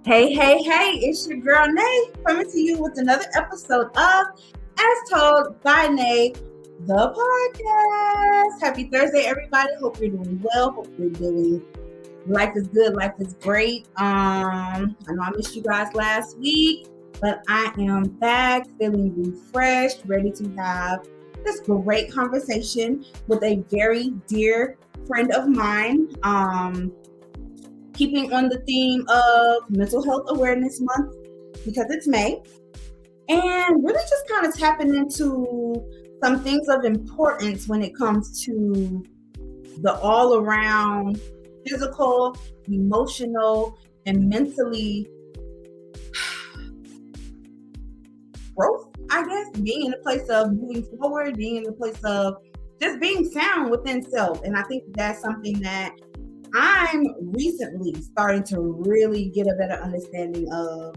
Hey, it's your girl Nay coming to you with another episode of As Told by Nay, the podcast. Happy Thursday, everybody. Hope you're doing well. Hope you're doing life is good, life is great. I know I missed you guys last week, but I am back feeling refreshed, ready to have this great conversation with a very dear friend of mine. Keeping on the theme of Mental Health Awareness Month because it's May, and really just kind of tapping into some things of importance when it comes to the all around physical, emotional, and mentally growth, I guess, being in a place of moving forward, being in a place of just being sound within self. And I think that's something that I'm recently starting to really get a better understanding of,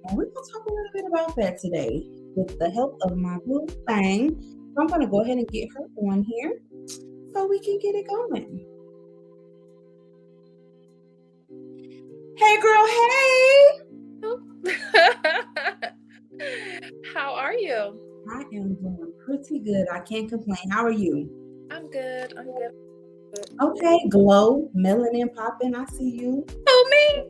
and we're going to talk a little bit about that today with the help of my boo thing. So I'm going to go ahead and get her on here so we can get it going. Hey, girl, hey! How are you? I am doing pretty good. I can't complain. How are you? I'm good. Okay, glow, melanin popping. I see you. Oh, me?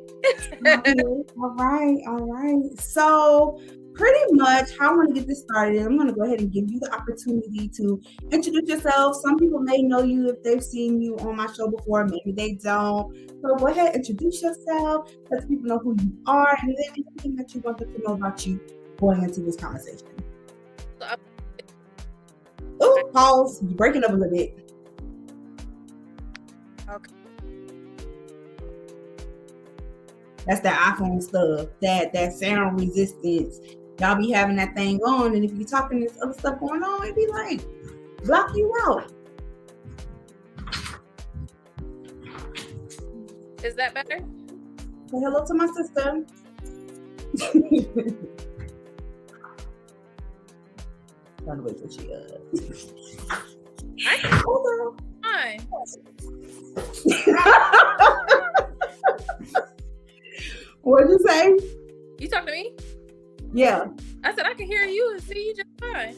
All right. So, pretty much how I want to get this started, I'm going to go ahead and give you the opportunity to introduce yourself. Some people may know you if they've seen you on my show before, maybe they don't. So, go ahead, introduce yourself, let people know who you are, and then anything that you want them to know about you going into this conversation. Oh, pause. You're breaking up a little bit. Okay. That's that iPhone stuff, that sound resistance. Y'all be having that thing on, and if you're talking this other stuff going on, it be like block you out. Is that better? Say hello to my sister. Trying to wait till she Fine. What'd you say? You talking to me? Yeah. I said I can hear you and see you just fine.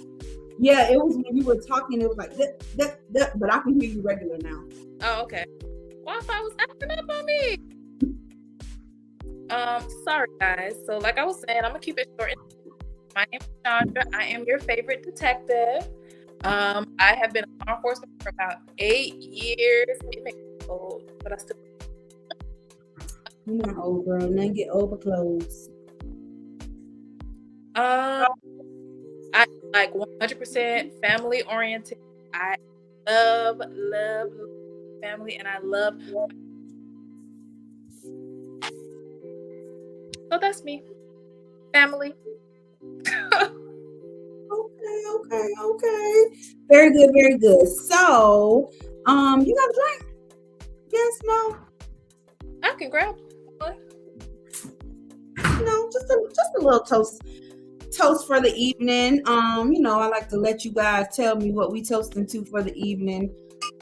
Yeah, it was when you were talking, it was like that, but I can hear you regular now. Oh, okay. Wi-Fi was acting up on me. Sorry guys. So like I was saying, I'm gonna keep it short. My name is Shandra. I am your favorite detective. I have been in law enforcement for about 8 years. It makes me old, but I still. You're not old, girl. Then get over clothes. I like 100% family oriented. I love family, and I love. So that's me. Family. Okay. Very good. So, you got a drink? Yes, no? I can grab one. No, just a little toast for the evening. I like to let you guys tell me what we toasting to for the evening.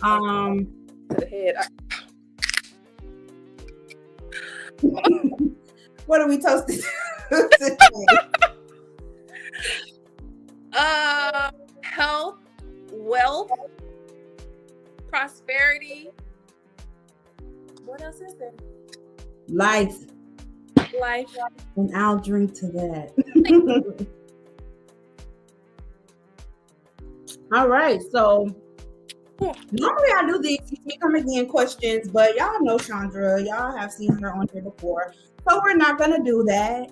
To the head. What are we toasting today? Health, wealth, prosperity. What else is there? Life. And I'll drink to that. All right. So normally I do the excuse me come again questions, but y'all know Shandra. Y'all have seen her on here before. So we're not going to do that.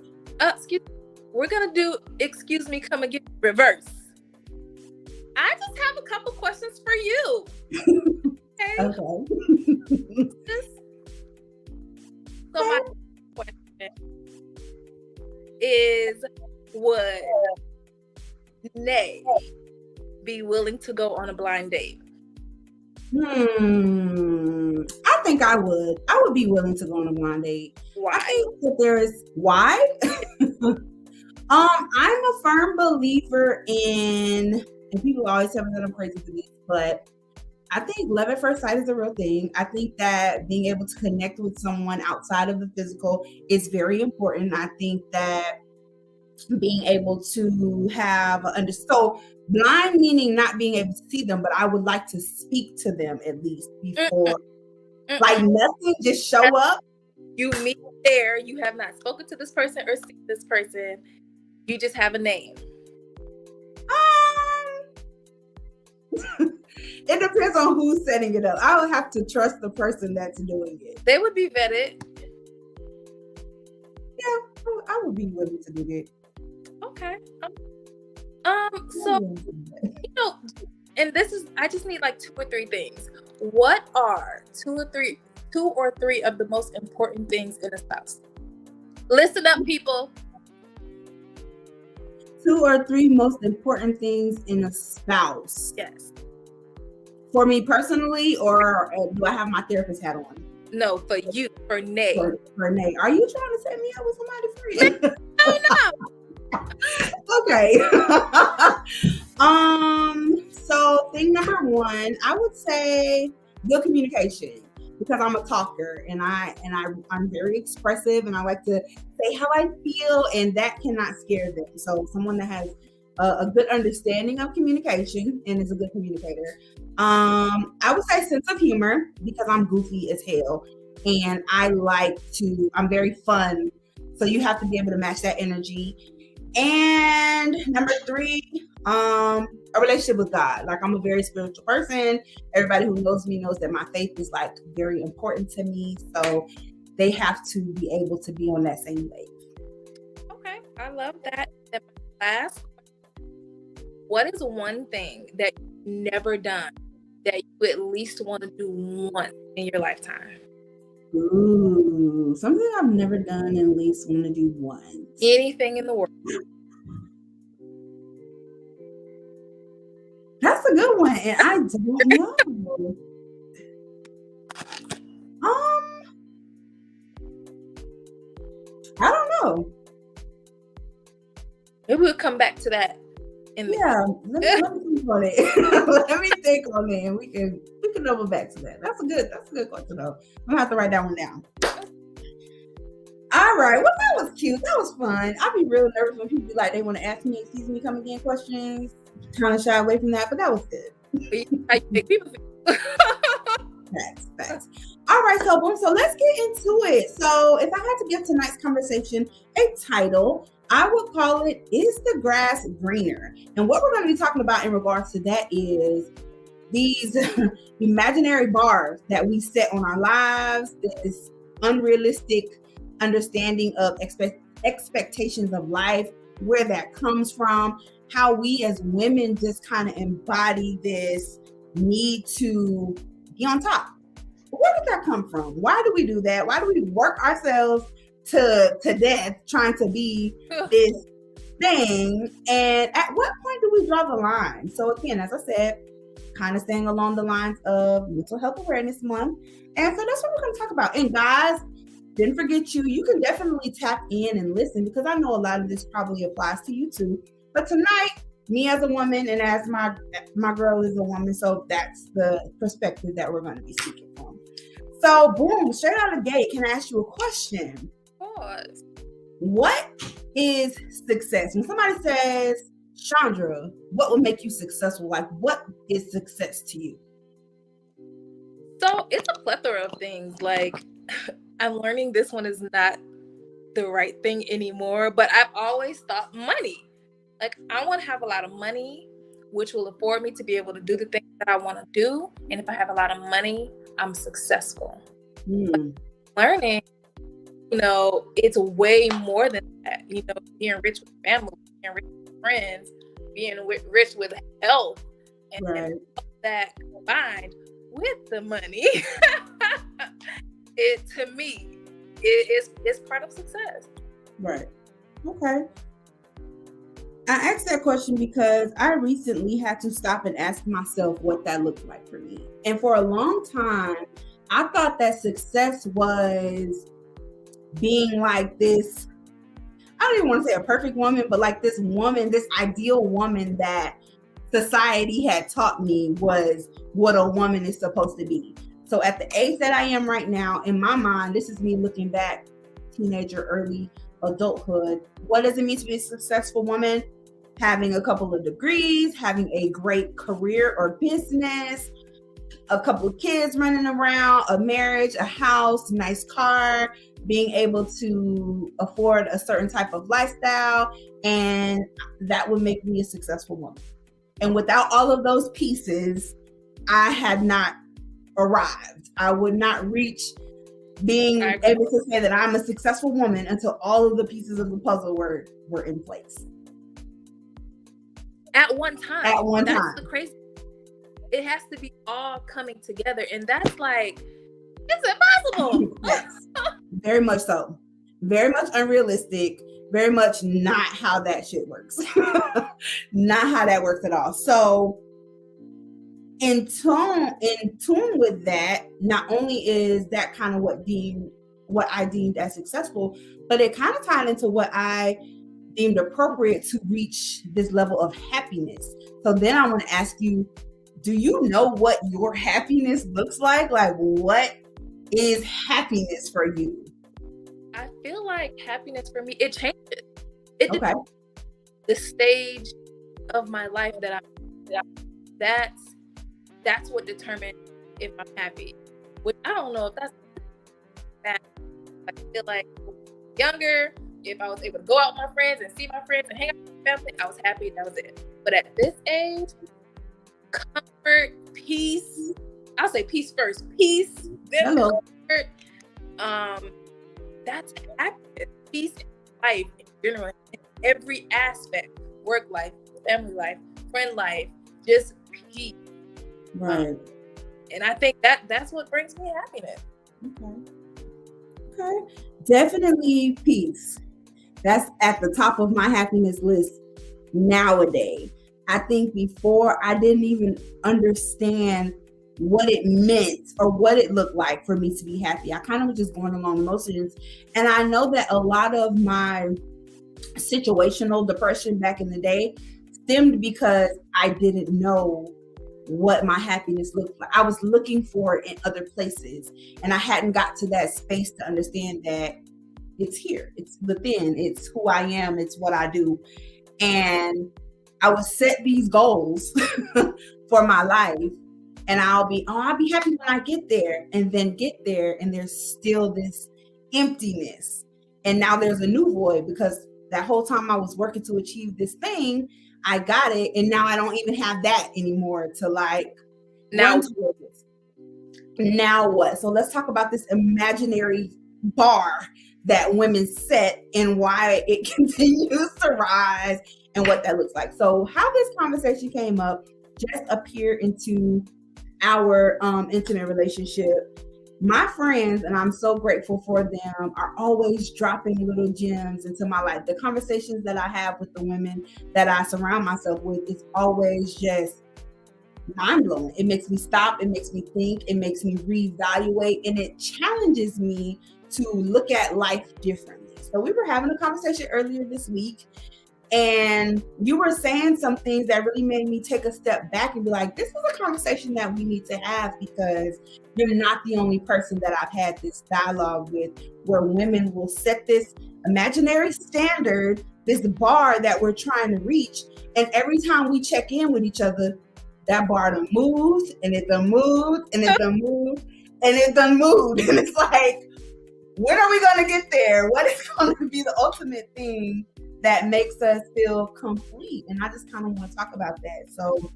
We're going to do excuse me come again reverse. I just have a couple questions for you. Okay. So my question is, would Nay be willing to go on a blind date? I think I would. I would be willing to go on a blind date. Why? I think that there is why. I'm a firm believer in, and people always tell me that I'm crazy for this, but I think love at first sight is a real thing. I think that being able to connect with someone outside of the physical is very important. I think that being able to have so blind meaning not being able to see them, but I would like to speak to them at least before, like nothing, just show up. You meet there, you have not spoken to this person or seen this person, you just have a name. It depends on who's setting it up. I would have to trust the person that's doing it. They would be vetted. Yeah, I would be willing to do that. Okay. So, you know, and this is, I just need like 2 or 3 things. What are 2 or 3 of the most important things in a spouse? Listen up, people. 2 or 3 most important things in a spouse. Yes. For me personally, or do I have my therapist hat on? No, for you, for Nay. For Nay. Are you trying to set me up with somebody free? Oh no. Okay. So thing number 1, I would say good communication, because I'm a talker and I'm very expressive and I like to say how I feel, and that cannot scare them. So someone that has a good understanding of communication and is a good communicator. I would say sense of humor, because I'm goofy as hell and I'm very fun. So you have to be able to match that energy. And number 3, a relationship with God. Like, I'm a very spiritual person. Everybody who knows me knows that my faith is like very important to me. So they have to be able to be on that same wave. Okay, I love that. And my last question, what is one thing that you've never done that you at least want to do once in your lifetime? Ooh, something I've never done and at least want to do once. Anything in the world. That's a good one, and I don't know. I don't know. Maybe we'll come back to that. Let me think on it. Let me think on it, and we can double back to that. That's a good question though. I'm gonna have to write that one down. All right. Well, that was cute. That was fun. I'd be real nervous when people be like, they want to ask me, excuse me, come again questions. Kind of shy away from that, but that was good. Facts. All right, so boom. So let's get into it. So if I had to give tonight's conversation a title, I would call it "Is the Grass Greener?" And what we're going to be talking about in regards to that is these imaginary bars that we set on our lives, this unrealistic understanding of expectations of life, where that comes from, how we as women just kind of embody this need to be on top. Where did that come from? Why do we do that? Why do we work ourselves to death trying to be this thing? And at what point do we draw the line? So again, as I said, kind of staying along the lines of Mental Health Awareness Month. And so that's what we're going to talk about. And guys, didn't forget you can definitely tap in and listen, because I know a lot of this probably applies to you too. But tonight, me as a woman and as my girl is a woman, so that's the perspective that we're going to be speaking from. So boom, straight out of the gate, can I ask you a question? Of course. What is success? When somebody says, Shandra, what will make you successful? Like, what is success to you? So it's a plethora of things. Like, I'm learning this one is not the right thing anymore, but I've always thought money. Like, I want to have a lot of money, which will afford me to be able to do the things that I want to do. And if I have a lot of money, I'm successful. Learning, it's way more than that. Being rich with family, being rich with friends, being rich with health, and right. That combined with the money, to me, it's part of success. Right. Okay. I asked that question because I recently had to stop and ask myself what that looked like for me. And for a long time, I thought that success was being like this, I don't even want to say a perfect woman, but like this woman, this ideal woman that society had taught me was what a woman is supposed to be. So at the age that I am right now, in my mind, this is me looking back, teenager, early adulthood. What does it mean to be a successful woman? Having a couple of degrees, having a great career or business, a couple of kids running around, a marriage, a house, nice car, being able to afford a certain type of lifestyle, and that would make me a successful woman. And without all of those pieces, I had not arrived. I would not reach being able to say that I'm a successful woman until all of the pieces of the puzzle were in place. At one time. That's the crazy. It has to be all coming together, and that's like, it's impossible. Yes. Very much so. Very much unrealistic. Very much not how that shit works. Not how that works at all. So in tune with that, not only is that kind of what I deemed as successful, but it kind of tied into what I deemed appropriate to reach this level of happiness. So then I want to ask you, do you know what your happiness looks like? Like, what is happiness for you? I feel like happiness for me, it changes. It depends on the stage of my life that that's what determines if I'm happy. Which I don't know if that's bad. I feel like younger, if I was able to go out with my friends and see my friends and hang out with my family, I was happy, that was it. But at this age, comfort, peace. I'll say peace first. Peace, then comfort. That's happiness. Peace in life in general, in every aspect. Work life, family life, friend life, just peace. Right. And I think that's what brings me happiness. Okay. Definitely peace. That's at the top of my happiness list nowadays. I think before I didn't even understand what it meant or what it looked like for me to be happy. I kind of was just going along the motions. And I know that a lot of my situational depression back in the day stemmed because I didn't know what my happiness looked like. I was looking for it in other places, and I hadn't got to that space to understand that it's here, it's within, it's who I am, it's what I do. And I would set these goals for my life, and I'll be happy when I get there, and then get there, and there's still this emptiness. And now there's a new void because that whole time I was working to achieve this thing, I got it, and now I don't even have that anymore to like run towards. Now what? So let's talk about this imaginary bar that women set and why it continues to rise and what that looks like. So how this conversation came up just appeared into our intimate relationship. My friends, and I'm so grateful for them, are always dropping little gems into my life. The conversations that I have with the women that I surround myself with is always just mind-blowing. It makes me stop, it makes me think, it makes me reevaluate, and it challenges me to look at life differently. So we were having a conversation earlier this week, and you were saying some things that really made me take a step back and be like, this is a conversation that we need to have, because you're not the only person that I've had this dialogue with, where women will set this imaginary standard, this bar that we're trying to reach. And every time we check in with each other, that bar done moved, and it done moved, and it done moved, and it done moved. And it's like, when are we going to get there? What is going to be the ultimate thing that makes us feel complete? And I just kind of want to talk about that. So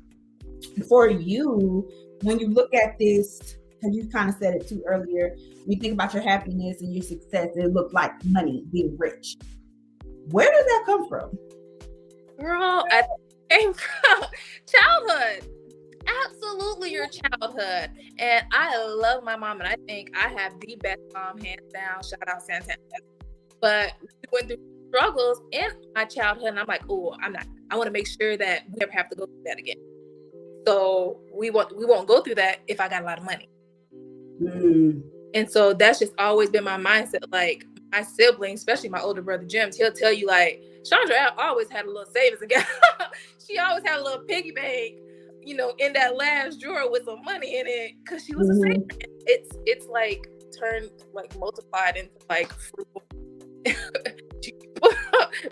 for you, when you look at this, because you kind of said it too earlier, when you think about your happiness and your success, it looked like money, being rich. Where did that come from? Girl, it came from childhood. Absolutely your childhood. And I love my mom, and I think I have the best mom, hands down. Shout out Santana. But we went through struggles in my childhood, and I'm like, oh, I want to make sure that we never have to go through that again. So we won't go through that if I got a lot of money. And so that's just always been my mindset. Like, my siblings, especially my older brother James, he'll tell you, like, Shandra always had a little savings account. She always had a little piggy bank, in that last drawer with some money in it, because she was a saver. It's like turned, like multiplied into like frugal.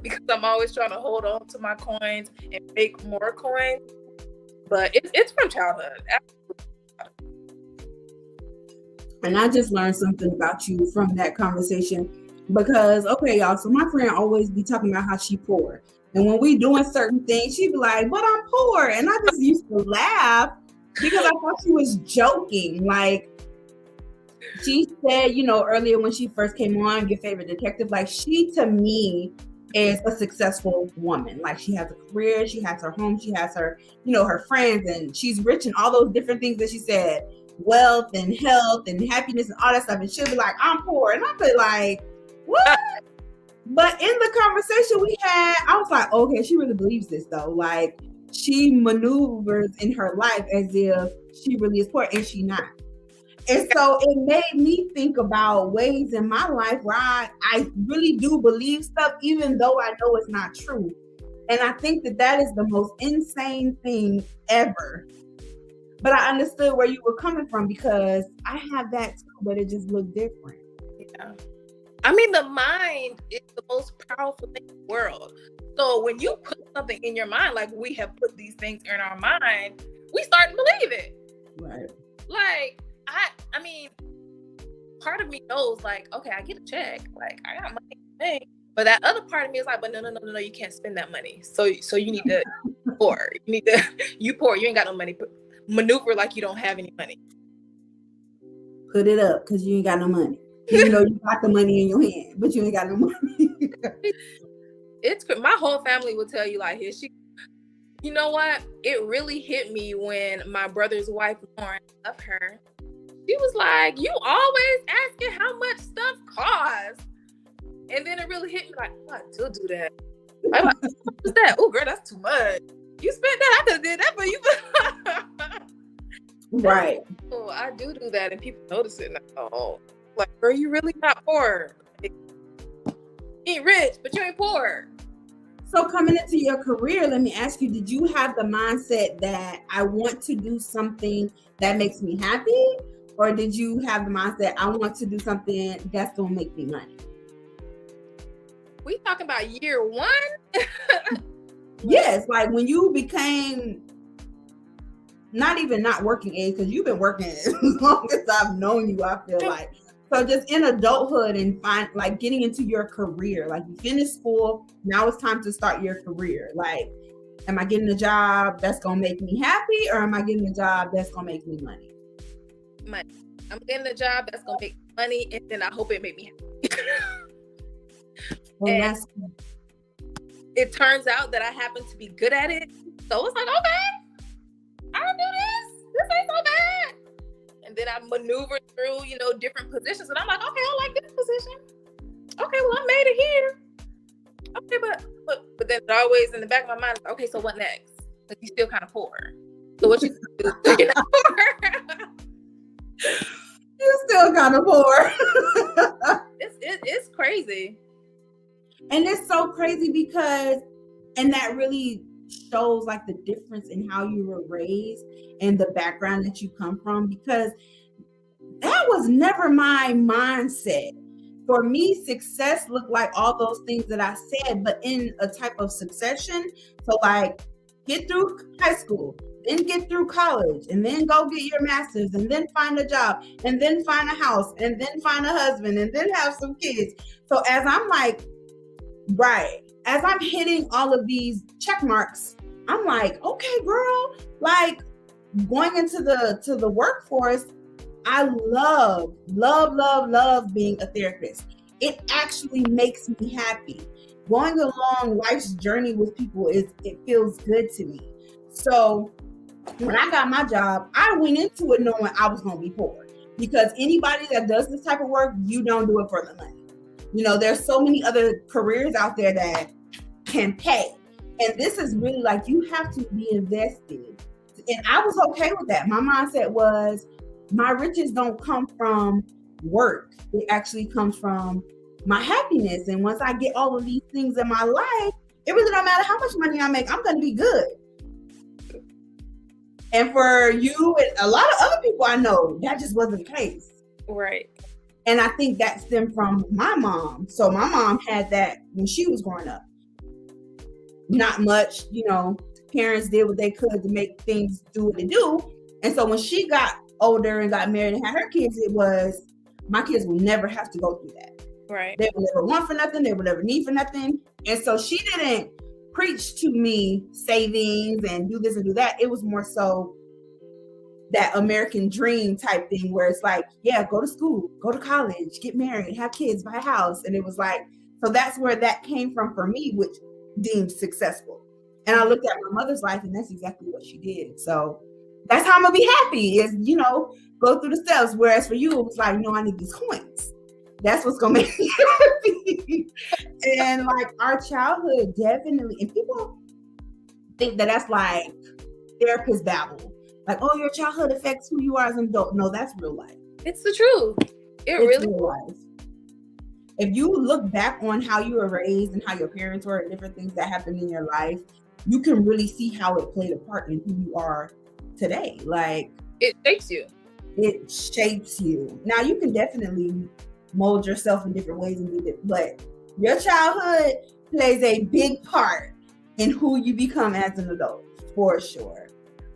Because I'm always trying to hold on to my coins and make more coins. But it's from childhood. And I just learned something about you from that conversation, because, okay, y'all, so my friend always be talking about how she poor. And when we doing certain things, she'd be like, but I'm poor. And I just used to laugh because I thought she was joking. Like, she said, earlier when she first came on, your favorite detective, like, she to me is a successful woman. Like, she has a career, she has her home, she has her, her friends, and she's rich and all those different things that she said, wealth and health and happiness and all that stuff. And she'll be like, I'm poor. And I'll be like, what? But in the conversation we had, I was like, okay, she really believes this though. Like, she maneuvers in her life as if she really is poor, and she not. And so it made me think about ways in my life where I really do believe stuff, even though I know it's not true. And I think that is the most insane thing ever. But I understood where you were coming from, because I have that too, but it just looked different. Yeah. I mean, the mind is the most powerful thing in the world. So when you put something in your mind, like we have put these things in our mind, we start to believe it. Right. Like, I mean, part of me knows, like, okay, I get a check, like I got money, but that other part of me is like, but no, you can't spend that money. So you need to pour. You pour. You ain't got no money. Maneuver like you don't have any money. Put it up because you ain't got no money. You got the money in your hand, but you ain't got no money. It's my whole family will tell you, like, you know what? It really hit me when my brother's wife, Lauren, I love her. She was like, you always asking how much stuff costs. And then it really hit me like, oh, I do that. I'm like, what's that? Oh, girl, that's too much. You spent that. I could have did that for you. Right. Oh, I do that, and people notice it now. Oh, like, girl, you really not poor. You ain't rich, but you ain't poor. So coming into your career, let me ask you, did you have the mindset that I want to do something that makes me happy? Or did you have the mindset, I want to do something that's going to make me money? We talking about year one? Yes, like when you became not even not working age, because you've been working as long as I've known you, I feel like. So just in adulthood and getting into your career, like you finished school, now it's time to start your career. Like, am I getting a job that's going to make me happy, or am I getting a job that's going to make me money? Money. I'm getting a job that's going to make money, and then I hope it make me happy. And it turns out that I happen to be good at it. So it's like, okay, I can do this. This ain't so bad. And then I maneuver through, different positions. And I'm like, okay, I like this position. Okay, well, I made it here. Okay, but then always in the back of my mind is, okay, so what next? Like, you still kind of poor. So what you do to get poor? You still kind of poor. It's crazy. And it's so crazy because, and that really shows like the difference in how you were raised and the background that you come from, because that was never my mindset. For me, success looked like all those things that I said, but in a type of succession. So like, get through high school, then get through college, and then go get your master's, and then find a job, and then find a house, and then find a husband, and then have some kids. So as I'm like, right, as I'm hitting all of these check marks, I'm like, okay, girl, like going into the workforce, I love being a therapist. It actually makes me happy. Going along life's journey with people it feels good to me. So when I got my job, I went into it knowing I was going to be poor, because anybody that does this type of work, you don't do it for the money. There's so many other careers out there that can pay. And this is really like, you have to be invested. And I was okay with that. My mindset was, my riches don't come from work. It actually comes from my happiness. And once I get all of these things in my life, it really don't matter how much money I make, I'm going to be good. And for you and a lot of other people I know, that just wasn't the case. Right. And I think that stemmed from my mom. So my mom had that when she was growing up. Not much, parents did what they could to make things do what they do. And so when she got older and got married and had her kids, it was, my kids will never have to go through that. Right. They will never want for nothing. They will never need for nothing. And so she didn't preach to me savings and do this and do that. It was more so that American dream type thing where it's like, yeah, go to school, go to college, get married, have kids, buy a house. And it was like, so that's where that came from for me, which deemed successful. And I looked at my mother's life and that's exactly what she did. So that's how I'm gonna be happy is, go through the steps. Whereas for you, it was like, no, I need these coins. That's what's gonna make me happy. And like our childhood definitely, and people think that that's like therapist babble. Like, oh, your childhood affects who you are as an adult. No, that's real life. It's the truth. It's really real life. If you look back on how you were raised and how your parents were and different things that happened in your life, you can really see how it played a part in who you are today. Like, it shapes you. It shapes you. Now, you can definitely mold yourself in different ways and do it, but your childhood plays a big part in who you become as an adult, for sure.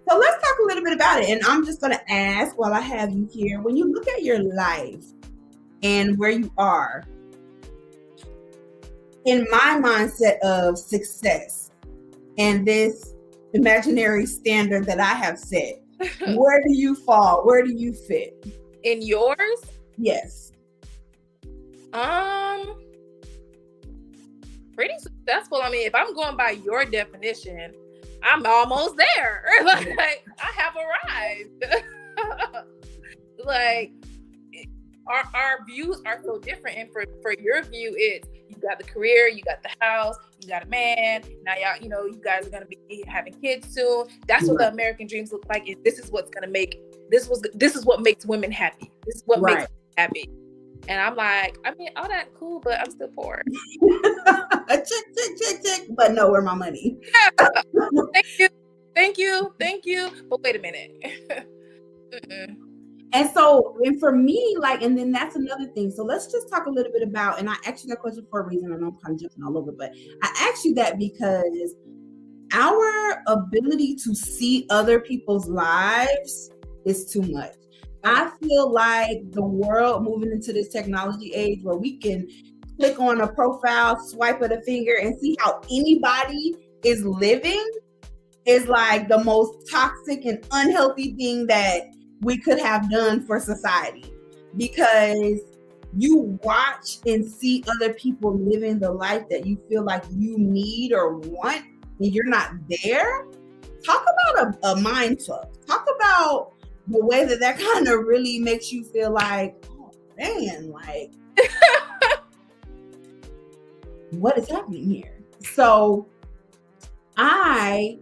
So let's talk a little bit about it. And I'm just going to ask while I have you here, when you look at your life and where you are, in my mindset of success and this imaginary standard that I have set, where do you fall? Where do you fit? In yours? Yes. Pretty successful. I mean, if I'm going by your definition, I'm almost there. Like, I have arrived. Like, our views are so different. And for your view, it's you got the career, you got the house, you got a man. Now y'all, you guys are gonna be having kids soon. That's what the American dreams look like. And this is what's gonna make this is what makes women happy. This is what makes them happy. And I'm like, I mean, all that cool, but I'm still poor. Check. But no, where my money? Thank you. But wait a minute. And so, and for me, and then that's another thing. So let's just talk a little bit about, and I asked you that question for a reason. I know I'm kind of jumping all over, but I asked you that because our ability to see other people's lives is too much. I feel like the world moving into this technology age where we can click on a profile, swipe of the finger, and see how anybody is living is like the most toxic and unhealthy thing that we could have done for society. Because you watch and see other people living the life that you feel like you need or want, and you're not there. Talk about a mind fuck. Talk about the way that kind of really makes you feel like, oh man, like what is happening here? So I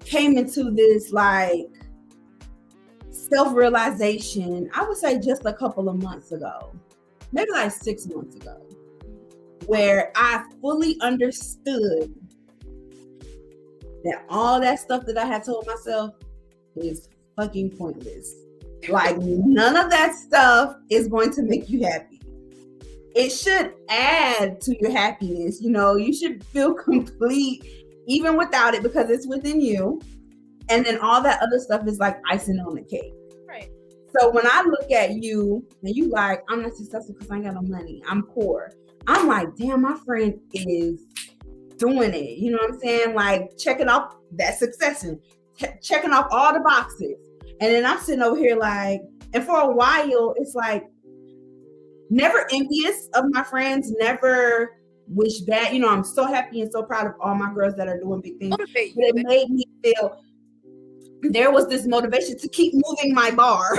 came into this self-realization, I would say just a couple of months ago, maybe 6 months ago, where I fully understood that all that stuff that I had told myself is fucking pointless. None of that stuff is going to make you happy. It should add to your happiness. You should feel complete even without it because it's within you. And then all that other stuff is like icing on the cake. Right. So when I look at you and you like, I'm not successful because I ain't got no money, I'm poor. I'm like, damn, my friend is doing it. You know what I'm saying? Checking off that success and checking off all the boxes. And then I'm sitting over here and for a while, it's never envious of my friends, never wish bad. I'm so happy and so proud of all my girls that are doing big things. But it made me feel there was this motivation to keep moving my bar.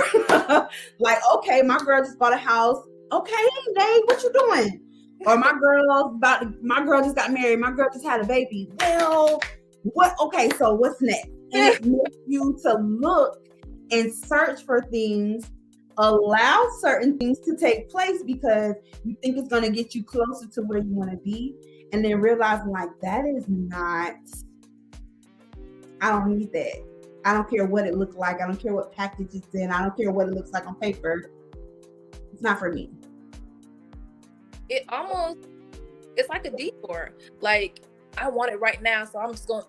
Okay, my girl just bought a house. Okay, Dave, what you doing? Or my girl just got married. My girl just had a baby. Well, what? Okay, so what's next? And it makes you to look and search for things allow certain things to take place because you think it's going to get you closer to where you want to be, and then realizing like that is not, I don't need that. I don't care what it looks like. I don't care what package it's in. I don't care what it looks like on paper. It's not for me. It's like a detour. Like, I want it right now, so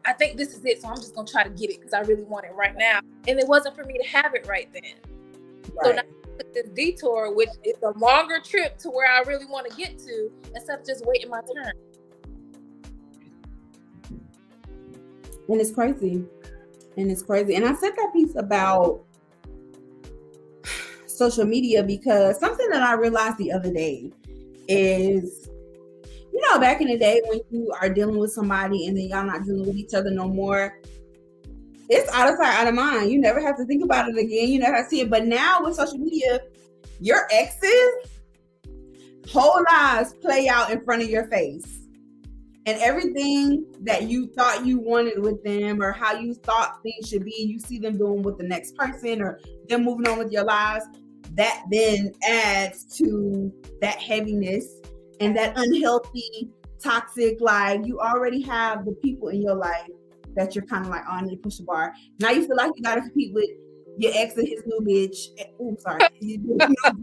I think this is it, so I'm just gonna try to get it because I really want it right now. And it wasn't for me to have it right then. Right. So now I took this detour, which is a longer trip to where I really want to get to, instead of just waiting my turn. And it's crazy. And I said that piece about social media because something that I realized the other day is, you know, back in the day when you are dealing with somebody and then y'all not dealing with each other no more, it's out of sight, out of mind. You never have to think about it again. You never have to see it. But now with social media, your exes' whole lives play out in front of your face. And everything that you thought you wanted with them or how you thought things should be, you see them doing with the next person or them moving on with your lives, that then adds to that heaviness and that unhealthy, toxic, like you already have the people in your life that you're kind of like, oh, I need to push the bar. Now you feel like you got to compete with your ex and his new bitch. Oh, sorry, his new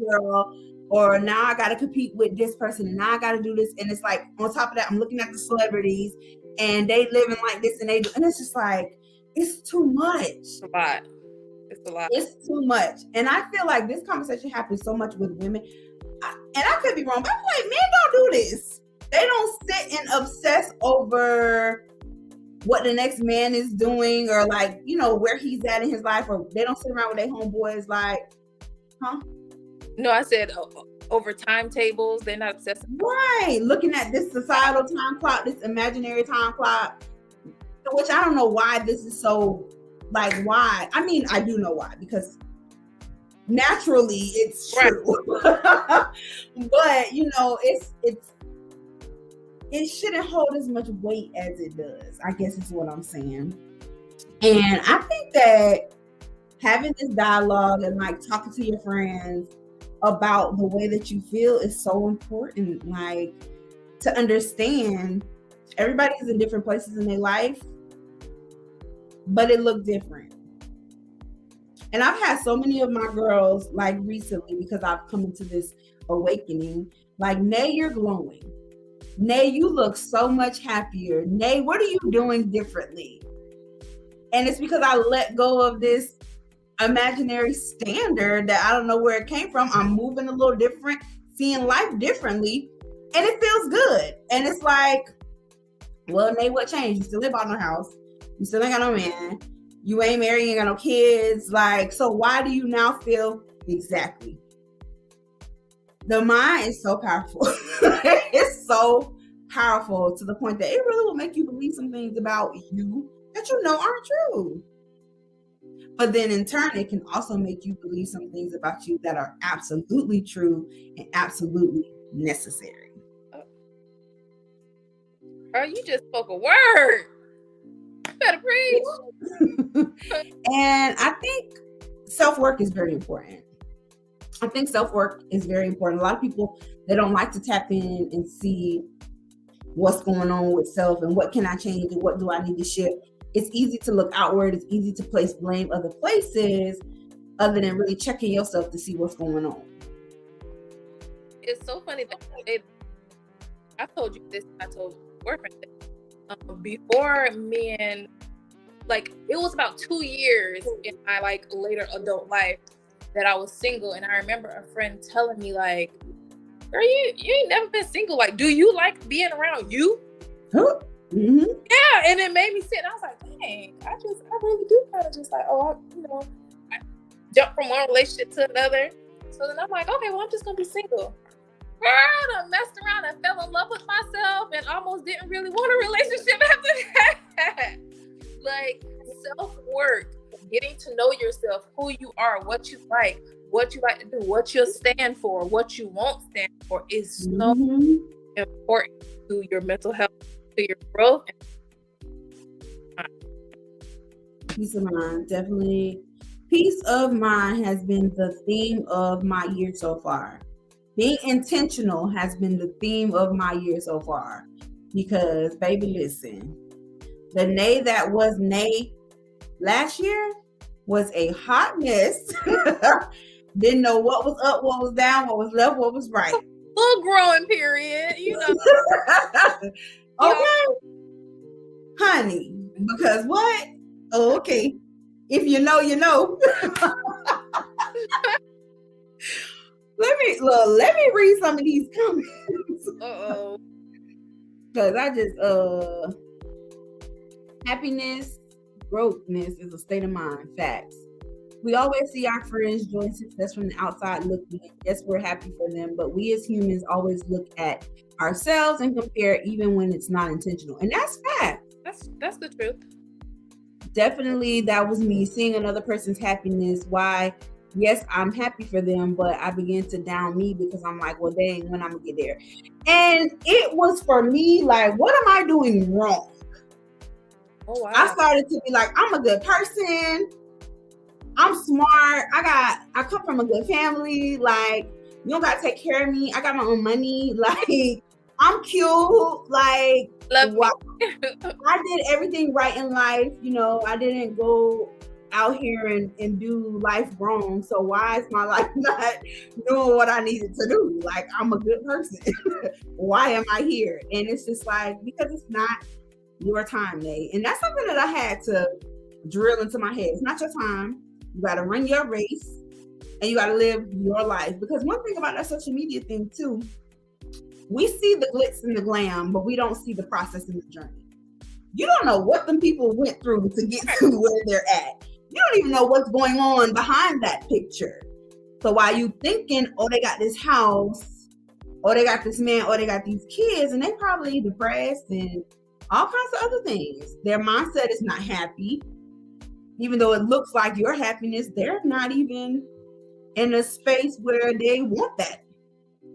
girl. Or now I got to compete with this person and now I got to do this. And it's like, on top of that, I'm looking at the celebrities and they living like this and they do. And it's just like, it's too much. It's a lot. It's too much. And I feel like this conversation happens so much with women. And I could be wrong, but I'm like, men don't do this. They don't sit and obsess over what the next man is doing or like, you know, where he's at in his life, or they don't sit around with their homeboys like, huh? No, I said over timetables. They're not obsessed. Right. Looking at this societal time clock, this imaginary time clock, which I don't know why this is so, like, why. I mean, I do know why, because naturally it's true. Right. But, you know, it shouldn't hold as much weight as it does, I guess is what I'm saying. And I think that having this dialogue and like talking to your friends about the way that you feel is so important. Like, to understand everybody is in different places in their life, but it looked different. And I've had so many of my girls, like recently, because I've come into this awakening, like, Nay, you're glowing. Nay, you look so much happier. Nay, what are you doing differently? And it's because I let go of this imaginary standard that I don't know where it came from. I'm moving a little different, seeing life differently, and it feels good. And it's like, well, Nay, what changed? You still live out in the house. You still ain't got no man. You ain't married, you ain't got no kids. Like, so why do you now feel exactly? The mind is so powerful. It's so powerful to the point that it really will make you believe some things about you that you know aren't true. But then in turn, it can also make you believe some things about you that are absolutely true and absolutely necessary. Oh, you just spoke a word. You better preach. And I think self-work is very important. A lot of people, they don't like to tap in and see what's going on with self and what can I change and what do I need to shift. It's easy to look outward. It's easy to place blame other places other than really checking yourself to see what's going on. It's so funny that I told you this. I told your boyfriend this. Before me and, like, it was about 2 years in my, like, later adult life that I was single. And I remember a friend telling me, like, girl, you ain't never been single. Like, do you like being around you? Huh? Mm-hmm. Yeah, and it made me sit and I was like, dang, I really do kind of just like, I jump from one relationship to another. So then I'm like, okay, well, I'm just gonna be single. Girl, I messed around and fell in love with myself and almost didn't really want a relationship after that. Like, self-work, getting to know yourself, who you are, what you like to do, what you'll stand for, what you won't stand for is so important to your mental health, to your growth. Peace of mind, definitely Peace of mind has been the theme of my year so far. Being intentional has been the theme of my year so far. Because, baby, listen, the Nay that was Nay last year was a hot mess. Didn't know what was up, what was down, what was left, what was right. Full growing period, you know. Okay, honey, because what? Oh, okay. If you know, you know. Let me read some of these comments. Uh-oh. Because I just happiness, brokenness is a state of mind. Facts. We always see our friends enjoying success from the outside looking. Yes, we're happy for them, but we as humans always look at ourselves and compare even when it's not intentional. And that's fact. That's the truth. Definitely that was me seeing another person's happiness. Why? Yes, I'm happy for them, but I began to down me because I'm like, well, dang, when I'm gonna get there? And it was for me like, what am I doing wrong? Oh, wow. I started to be like, I'm a good person. I'm smart. I come from a good family. Like, you don't gotta take care of me. I got my own money. Like, I'm cute. Like, I did everything right in life. You know, I didn't go out here and do life wrong. So why is my life not doing what I needed to do? Like, I'm a good person. Why am I here? And it's just like, because it's not your time, Nate. And that's something that I had to drill into my head. It's not your time. You got to run your race and you got to live your life. Because one thing about that social media thing too, we see the glitz and the glam, but we don't see the process and the journey. You don't know what them people went through to get to where they're at. You don't even know what's going on behind that picture. So while you thinking, oh, they got this house, or they got this man, or they got these kids, and they probably depressed and all kinds of other things. Their mindset is not happy. Even though it looks like your happiness, they're not even in a space where they want that.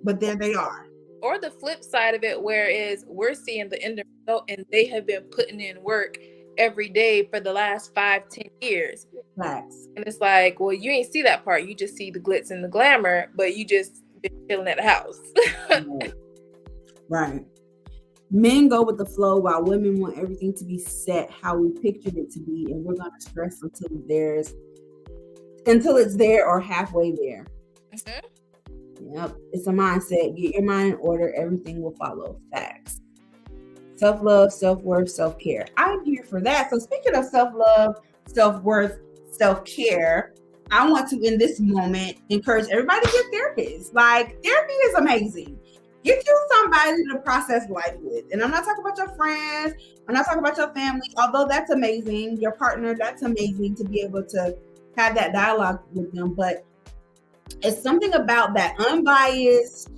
But there they are. Or the flip side of it, whereas we're seeing the end result and they have been putting in work every day for the last 5-10 years. Facts. And it's like, well, you ain't see that part. You just see the glitz and the glamour, but you just been chilling at the house. Right. Men go with the flow while women want everything to be set how we pictured it to be, and we're gonna stress until it's there or halfway there. Mm-hmm. Yep, it's a mindset. Get your mind in order, everything will follow. Facts. Self-love, self-worth, self-care. I'm here for that. So speaking of self-love, self-worth, self-care, I want to, in this moment, encourage everybody to get therapists. Like, therapy is amazing. Get you somebody to process life with. And I'm not talking about your friends. I'm not talking about your family. Although that's amazing. Your partner, that's amazing to be able to have that dialogue with them. But it's something about that unbiased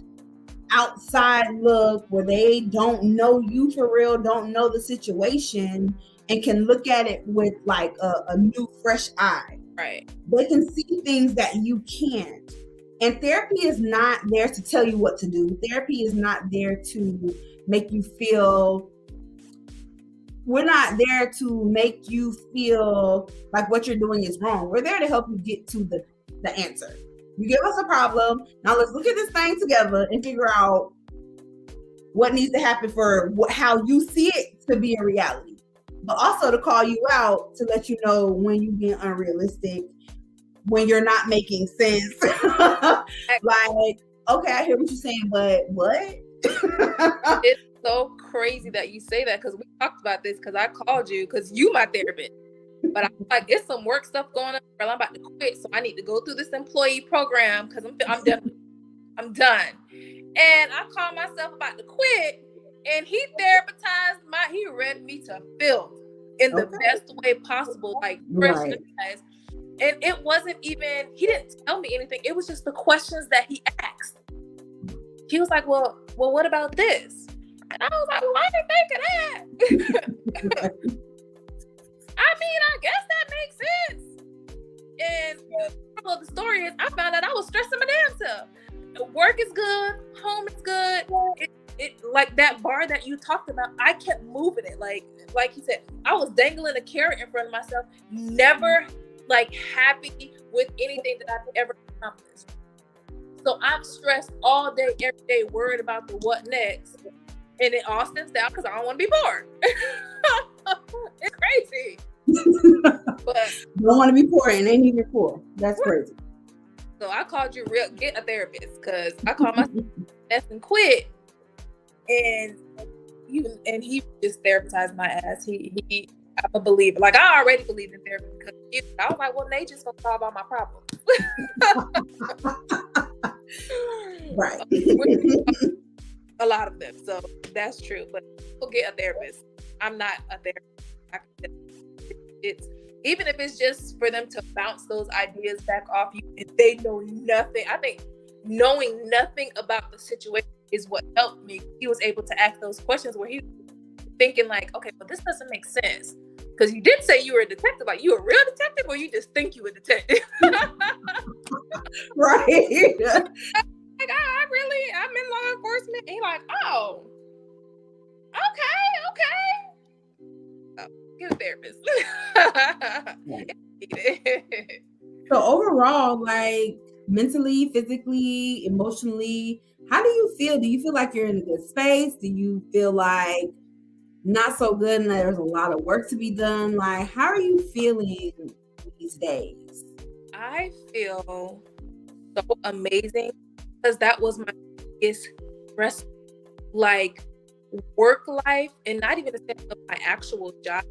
outside look where they don't know you for real, don't know the situation, and can look at it with like a new, fresh eye. Right. They can see things that you can't. And therapy is not there to tell you what to do. Therapy is not there to make you feel, we're not there to make you feel like what you're doing is wrong. We're there to help you get to the answer. You give us a problem. Now let's look at this thing together and figure out what needs to happen for how you see it to be a reality. But also to call you out to let you know when you're being unrealistic, when you're not making sense. Like, okay, I hear what you're saying, but what? It's so crazy that you say that, because we talked about this, because I called you because you my therapist. But I'm like, it's some work stuff going on. I'm about to quit, so I need to go through this employee program because I'm done. I'm done. And I called myself about to quit, and he therapized he read me to filth in the best way possible, like fresh eyes. And it wasn't even, he didn't tell me anything. It was just the questions that he asked. He was like, well, what about this? And I was like, well, I didn't think of that. I mean, I guess that makes sense. And the moral of the story is, I found out I was stressing my damn self. Work is good, home is good. It like that bar that you talked about, I kept moving it. Like he said, I was dangling a carrot in front of myself, never like happy with anything that I've ever accomplished. So I'm stressed all day, every day, worried about the what next. And it all stems down because I don't want to be poor. It's crazy. But don't want to be poor and ain't even poor. That's crazy. So I called you get a therapist, because I called myself and quit. And he just therapized my ass. I'm a believer. Like, I already believed in therapy because I was like, well, nature's gonna solve all my problems. Right. A lot of them. So that's true. But we'll get a therapist. I'm not a therapist. It's even if it's just for them to bounce those ideas back off you and they know nothing. I think knowing nothing about the situation is what helped me. He was able to ask those questions where he was thinking like, okay, well, this doesn't make sense. Because you did say you were a detective. Like, you a real detective, or you just think you a detective? Right. Like, I'm in law enforcement. And he like, oh, okay. Oh, get a therapist. So overall, like mentally, physically, emotionally, how do you feel? Do you feel like you're in a good space? Do you feel like not so good and there's a lot of work to be done? Like, how are you feeling these days? I feel so amazing because that was my biggest stress, like work life, and not even the sense of my actual job,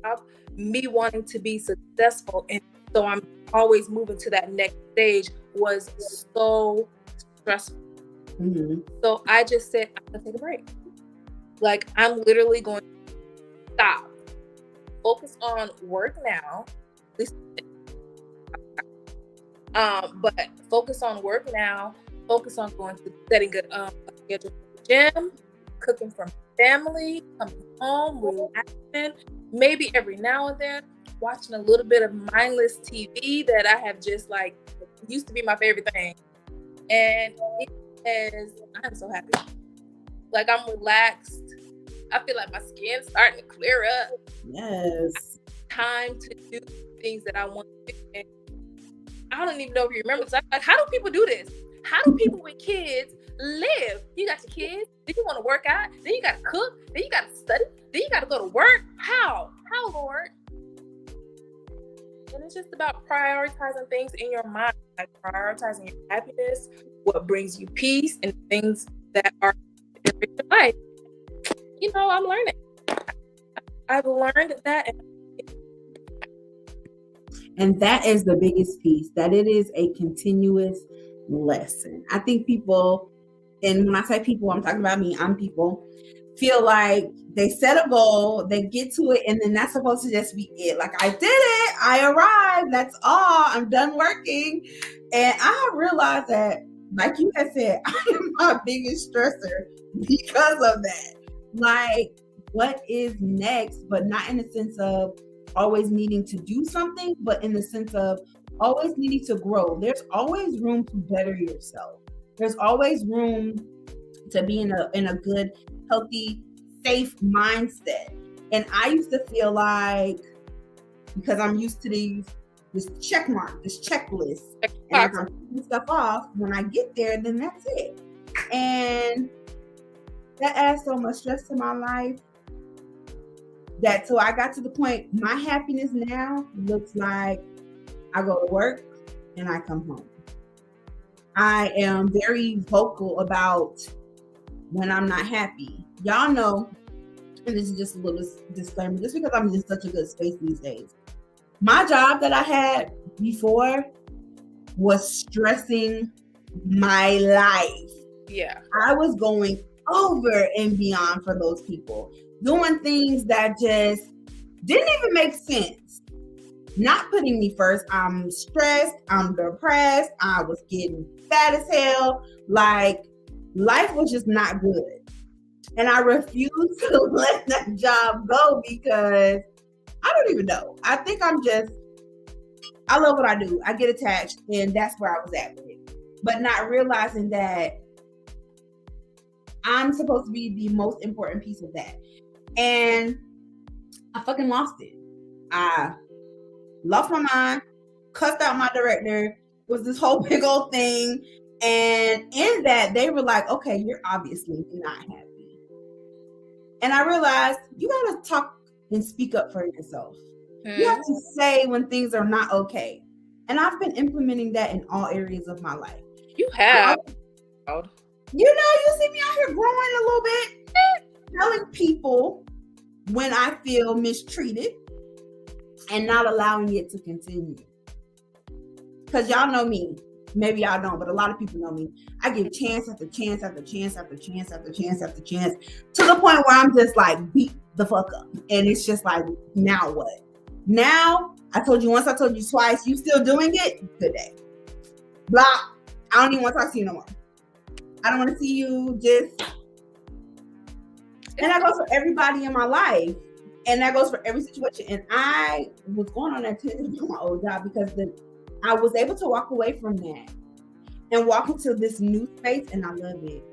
me wanting to be successful. And so I'm always moving to that next stage was so stressful. Mm-hmm. So I just said, I'm gonna take a break. Like, I'm literally going to stop, focus on work now, at least, but focus on work now, focus on going to setting a schedule for the gym, cooking for my family, coming home, relaxing, maybe every now and then watching a little bit of mindless TV that I have just like used to be my favorite thing. And I'm so happy. Like, I'm relaxed. I feel like my skin's starting to clear up. Yes. Time to do things that I want to do. And I don't even know if you remember this. Like, how do people do this? How do people with kids live? You got your kids, then you want to work out, then you got to cook, then you got to study, then you got to go to work. How, Lord? And it's just about prioritizing things in your mind, like prioritizing your happiness, what brings you peace, and things that are in your life. You know, I'm learning. I've learned that. And that is the biggest piece, that it is a continuous lesson. I think people, and when I say people, I'm talking about me, I'm people, feel like they set a goal, they get to it, and then that's supposed to just be it. Like, I did it, I arrived, that's all, I'm done working. And I have realized that, like you had said, I am my biggest stressor because of that. Like, what is next? But not in the sense of always needing to do something, but in the sense of always needing to grow. There's always room to better yourself. There's always room to be in a good, healthy, safe mindset. And I used to feel like, because I'm used to this check mark, this checklist, and if I'm putting stuff off, when I get there, then that's it. And that adds so much stress to my life. So I got to the point, my happiness now looks like I go to work and I come home. I am very vocal about when I'm not happy. Y'all know, and this is just a little disclaimer, just because I'm in such a good space these days. My job that I had before was stressing my life. Yeah. I was going over and beyond for those people, doing things that just didn't even make sense. Not putting me first. I'm stressed. I'm depressed. I was getting fat as hell. Like, life was just not good. And I refused to let that job go because I don't even know. I think I love what I do. I get attached, and that's where I was at with it. But not realizing that I'm supposed to be the most important piece of that. And I fucking lost it. I lost my mind, cussed out my director. It was this whole big old thing. And in that, they were like, okay, you're obviously not happy. And I realized you got to talk and speak up for yourself. You have to say when things are not okay. And I've been implementing that in all areas of my life. You have. You see me out here growing a little bit. Telling people when I feel mistreated and not allowing it to continue. Because y'all know me. Maybe y'all don't, but a lot of people know me. I give chance after chance after chance after chance after chance after chance to the point where I'm just like beat the fuck up. And it's just like, now what? Now, I told you once, I told you twice, you still doing it? Good day. Block. I don't even want to talk to you no more. I don't want to see you just. And that goes for everybody in my life. And that goes for every situation. And I was going on that tangent on my old job because I was able to walk away from that and walk into this new space, and I love it.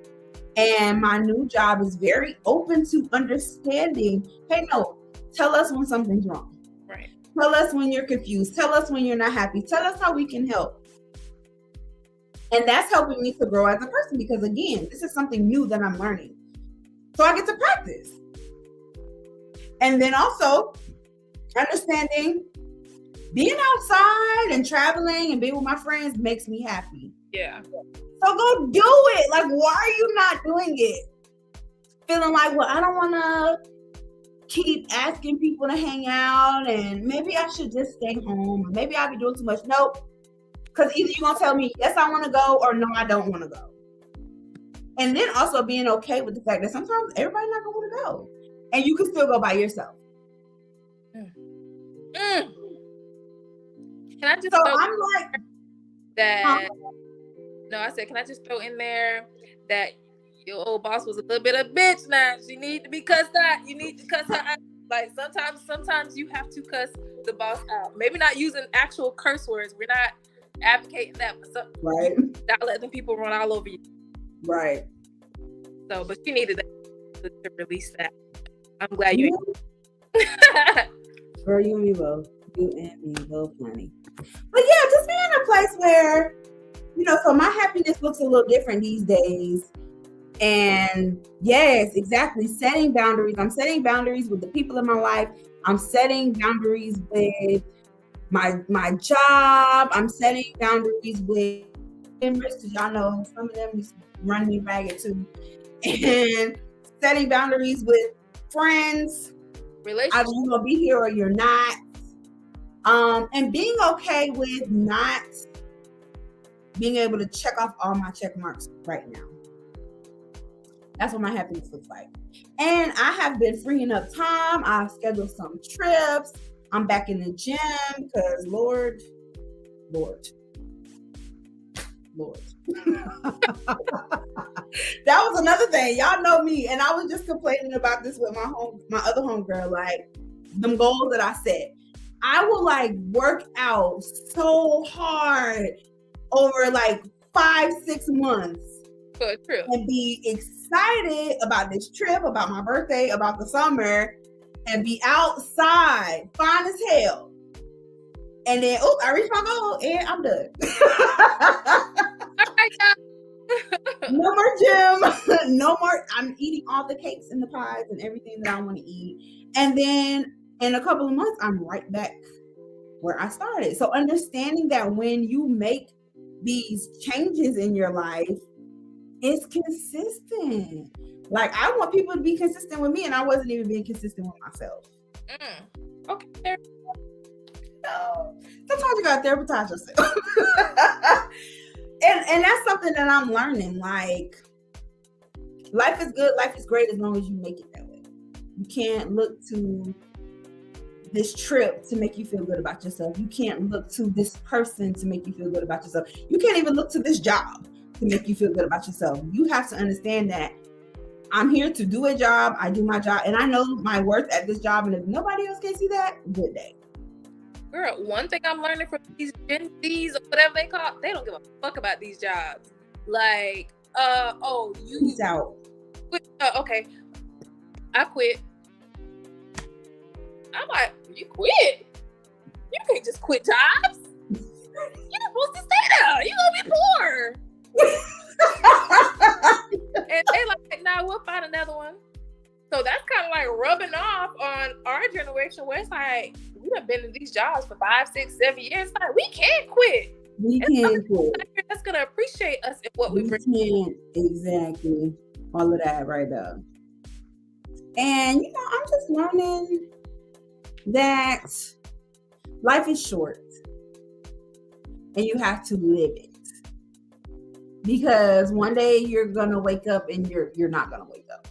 And my new job is very open to understanding. Hey, no, tell us when something's wrong. Right. Tell us when you're confused. Tell us when you're not happy. Tell us how we can help. And that's helping me to grow as a person because, again, this is something new that I'm learning. So I get to practice. And then also understanding being outside and traveling and being with my friends makes me happy. Yeah. So go do it. Like, why are you not doing it? Feeling like, well, I don't want to keep asking people to hang out and maybe I should just stay home. Maybe I'll be doing too much. Nope. Because either you're going to tell me, yes, I want to go, or no, I don't want to go. And then also being okay with the fact that sometimes everybody's not going to want to go. And you can still go by yourself. Can I just I'm like that? No, I said, can I just throw in there that your old boss was a little bit of a bitch now? She need to be cussed out. You need to cuss her out. Like sometimes you have to cuss the boss out. Maybe not using actual curse words. We're not advocating that, but right. Not letting people run all over you. Right. So, but she needed that to release that. I'm glad you. Girl, you and me both. You and me both, honey. But yeah, just being in a place where, so my happiness looks a little different these days. And yes, exactly. Setting boundaries. I'm setting boundaries with the people in my life. I'm setting boundaries with my job. I'm setting boundaries with members, because y'all know some of them just run me ragged too. And setting boundaries with friends. Either you're gonna be here or you're not. And being okay with not being able to check off all my check marks right now. That's what my happiness looks like. And I have been freeing up time. I've scheduled some trips. I'm back in the gym because Lord. That was another thing. Y'all know me. And I was just complaining about this with my other homegirl, like them goals that I set. I will work out so hard over 5-6 months. True. And be excited about this trip, about my birthday, about the summer, and be outside, fine as hell. And then, I reached my goal and I'm done. No more gym. No more. I'm eating all the cakes and the pies and everything that I want to eat. And then in a couple of months, I'm right back where I started. So understanding that when you make these changes in your life, it's consistent. I want people to be consistent with me, and I wasn't even being consistent with myself. Okay. Sometimes you gotta therapize yourself. and that's something that I'm learning. Life is good, life is great as long as you make it that way. You can't look to this trip to make you feel good about yourself. You can't look to this person to make you feel good about yourself. You can't even look to this job to make you feel good about yourself. You have to understand that I'm here to do a job. I do my job, and I know my worth at this job. And if nobody else can see that, good day. Girl, one thing I'm learning from these Gen Zs or whatever they call, they don't give a fuck about these jobs. Peace out. Quit, okay, I quit. I'm like, you quit? You can't just quit jobs. You're supposed to stay there. You're gonna be poor. And they like, nah, we'll find another one. So that's kind of like rubbing off on our generation where it's like, we have been in these jobs for 5, 6, 7 years. It's like, we can't quit. We can't quit. That's going to appreciate us in what we bring. Can't. Exactly. All of that right there. And, you know, I'm just learning that life is short and you have to live it. Because one day you're gonna wake up and you're not gonna wake up.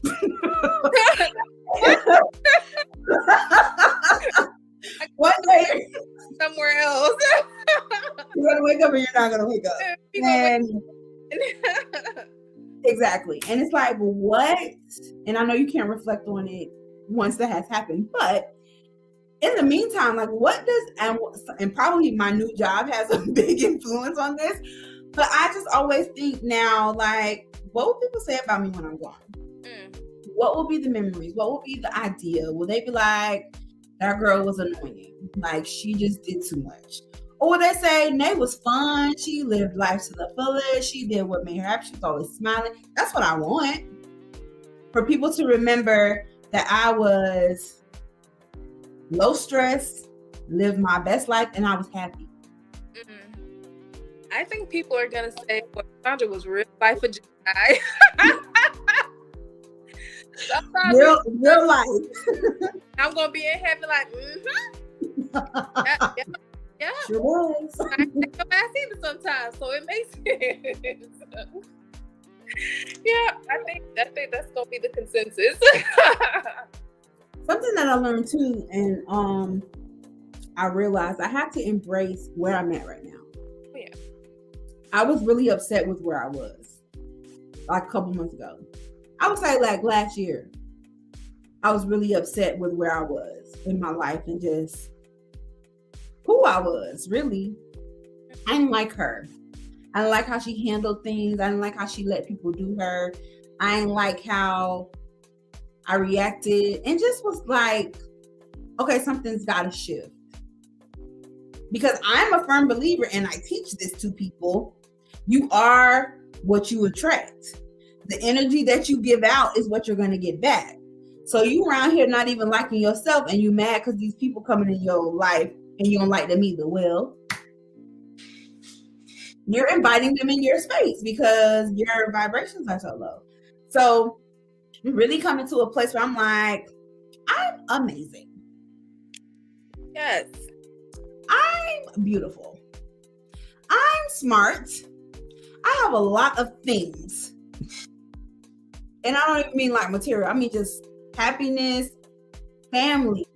One day somewhere else. You're gonna wake up and you're not gonna wake up. And exactly. And it's like, what? And I know you can't reflect on it once that has happened, but in the meantime, like what does and probably my new job has a big influence on this. But I just always think now, like, what will people say about me when I'm gone? What will be the memories? What will be the idea? Will they be like, that girl was annoying. Like, she just did too much. Or will they say, Nay was fun. She lived life to the fullest. She did what made her happy. She was always smiling. That's what I want. For people to remember that I was low stress, lived my best life, and I was happy. I think people are gonna say, "Well, Shandra was real life a Gemini." real life. I'm gonna be in heaven, like, yeah. Sure was. I take your ass either sometimes, so it makes sense. Yeah, I think that's gonna be the consensus. Something that I learned too, and I realized I have to embrace where I'm at right now. Yeah. I was really upset with where I was like a couple months ago. I would say like last year. I was really upset with where I was in my life and just who I was, really. I didn't like her. I didn't like how she handled things. I didn't like how she let people do her. I didn't like how I reacted and just was like, okay, something's got to shift. Because I'm a firm believer, and I teach this to people, you are what you attract. The energy that you give out is what you're going to get back. So you around here not even liking yourself and you mad because these people coming in your life and you don't like them either. Well, you're inviting them in your space because your vibrations are so low. So really coming to a place where I'm like, I'm amazing. Yes. I'm beautiful. I'm smart. I have a lot of things. And I don't even mean like material. I mean just happiness, family,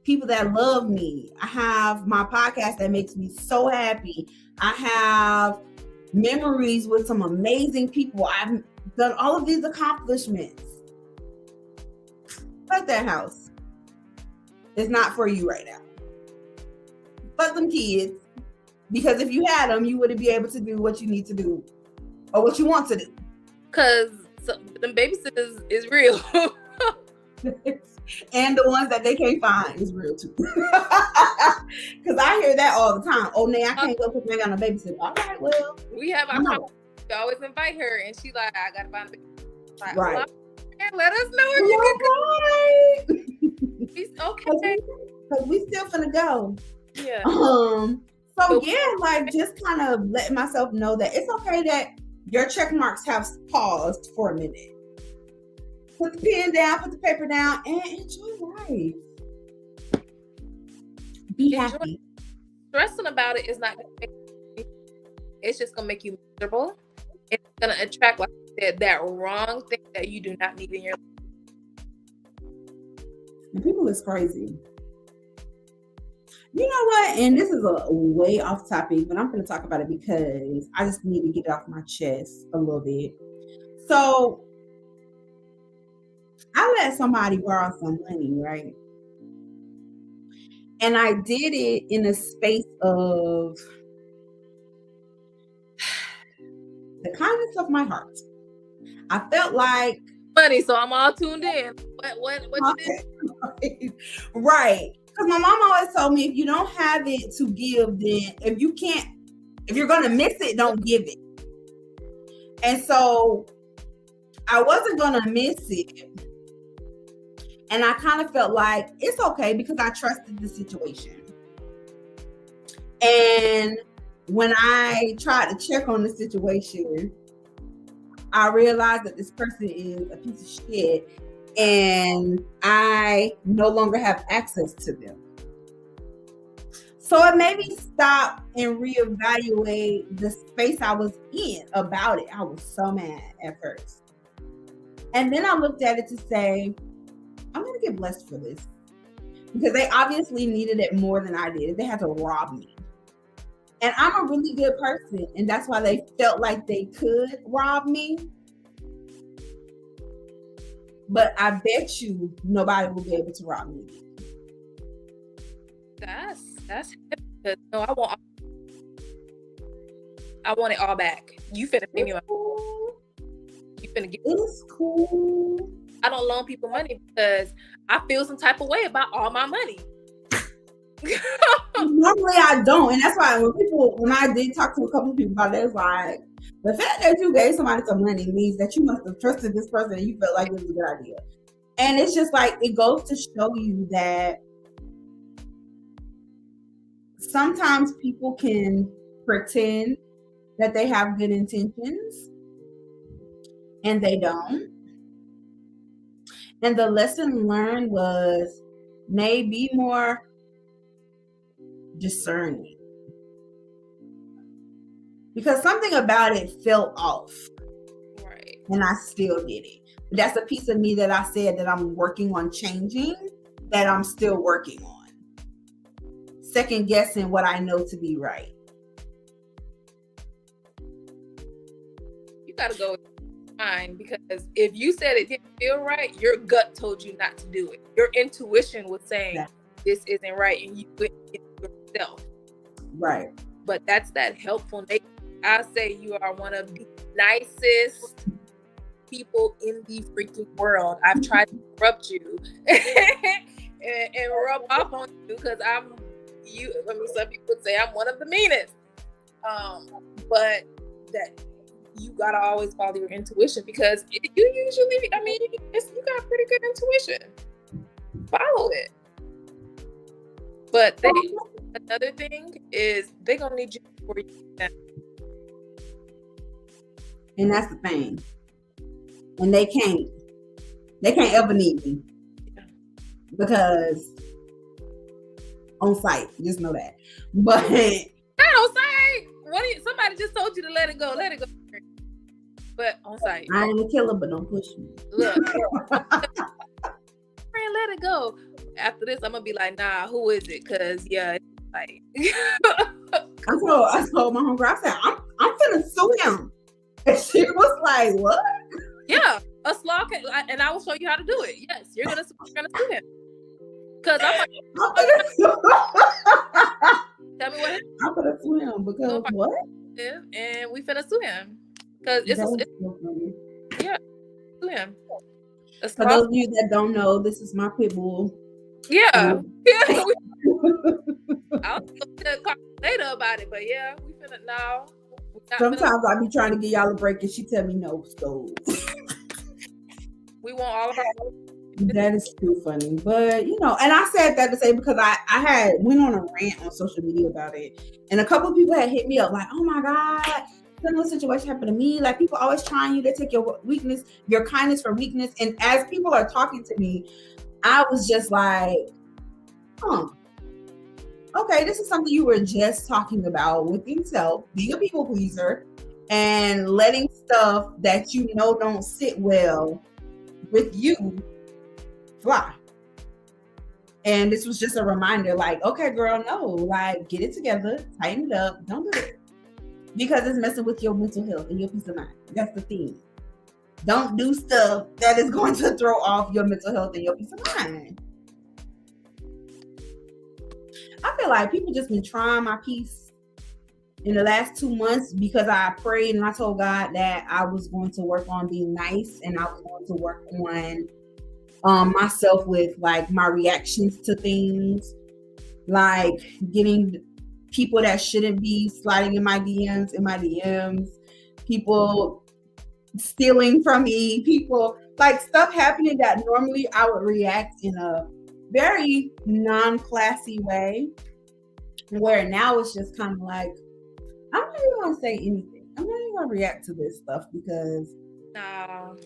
people that love me. I have my podcast that makes me so happy. I have memories with some amazing people. I've done all of these accomplishments. But that house is not for you right now. Fuck them kids. Because if you had them, you wouldn't be able to do what you need to do or what you want to do. Because the babysitters is real. And the ones that they can't find is real too. Because I hear that all the time. Oh, Nay, I can't go because I got no babysitter. All right, well. We have our problem. We always invite her, and she's like, I got to find a babysitter. Like, right. Let us know if you can come. She's okay. Because we still finna go. Yeah. So yeah, like just kind of letting myself know that it's okay that your check marks have paused for a minute. Put the pen down, put the paper down, and enjoy life. Be happy. Stressing about it is not going to make you, it's just going to make you miserable. It's going to attract, like I said, that wrong thing that you do not need in your life. And people is crazy. You know what? And this is a way off topic, but I'm going to talk about it because I just need to get it off my chest a little bit. So I let somebody borrow some money, right? And I did it in a space of the kindness of my heart. I felt like money, so I'm all tuned in. What you did? Right. Because my mom always told me if you don't have it to give, then if you can't If you're going to miss it, don't give it. And so I wasn't going to miss it. And I kind of felt like it's okay because I trusted the situation. And when I tried to check on the situation, I realized that this person is a piece of shit and I no longer have access to them. So it made me stop and reevaluate the space I was in about it. I was so mad at first. And then I looked at it to say, I'm going to get blessed for this. Because they obviously needed it more than I did. They had to rob me. And I'm a really good person. And that's why they felt like they could rob me. But I bet you nobody will be able to rob me. That's because no, I want it all back. You finna pay me my you finna get it's cool. I don't loan people money because I feel some type of way about all my money. Normally I don't, and that's why when I did talk to a couple of people about it, it's like the fact that you gave somebody some money means that you must have trusted this person and you felt like it was a good idea. And it's just like it goes to show you that sometimes people can pretend that they have good intentions and they don't. And the lesson learned was maybe more discerning. Because something about it felt off. Right. And I still did it. But that's a piece of me that I said that I'm working on changing, that I'm still working on. Second guessing what I know to be right. You gotta go with mine, because if you said it didn't feel right, your gut told you not to do it. Your intuition was saying this isn't right, and you went yourself. Right. But that's that helpful nature. I say you are one of the nicest people in the freaking world. I've tried to interrupt you and rub off on you because I'm you. I mean, some people would say I'm one of the meanest. But that you gotta always follow your intuition, because you usually, I mean, you got pretty good intuition. Follow it. But another thing is they're gonna need you before you get them. And that's the thing. And they can't ever need me. Because on site, just know that. But not on site. Somebody just told you to let it go. Let it go. But on site. I ain't a killer, but don't push me. Look. Let it go. After this, I'm gonna be like, nah, who is it? Cause yeah, it's like I told my homegirl, I said, I'm finna sue him. And she was like, what? Yeah, a slaw can, and I will show you how to do it. Yes, you're gonna sue him. Cause I'm like, tell me what I'm gonna sue him because what? And we finna sue him. Cause it's so yeah, sue him. For those of you that don't know, this is my pit bull. Yeah. I'll talk later about it, but yeah, we finna now. Sometimes I be trying to get y'all a break and she tell me no, so we want all of our. That is too funny. But and I said that to say because I went on a rant on social media about it, and a couple of people had hit me up like, oh my God, similar situation happened to me. Like, people always trying you to take your weakness, your kindness for weakness. And as people are talking to me, I was just like, okay, this is something you were just talking about with yourself, being a people pleaser and letting stuff that don't sit well with you fly. And this was just a reminder, like, okay, girl, no, like, get it together, tighten it up, don't do it. Because it's messing with your mental health and your peace of mind. That's the thing. Don't do stuff that is going to throw off your mental health and your peace of mind. I feel like people just been trying my peace in the last 2 months because I prayed and I told God that I was going to work on being nice, and I was going to work on myself with like my reactions to things, like getting people that shouldn't be sliding in my DMs, people stealing from me, people like stuff happening that normally I would react in a very non-classy way, where now it's just kind of like, I'm not even gonna say anything. I'm not even gonna react to this stuff because I'm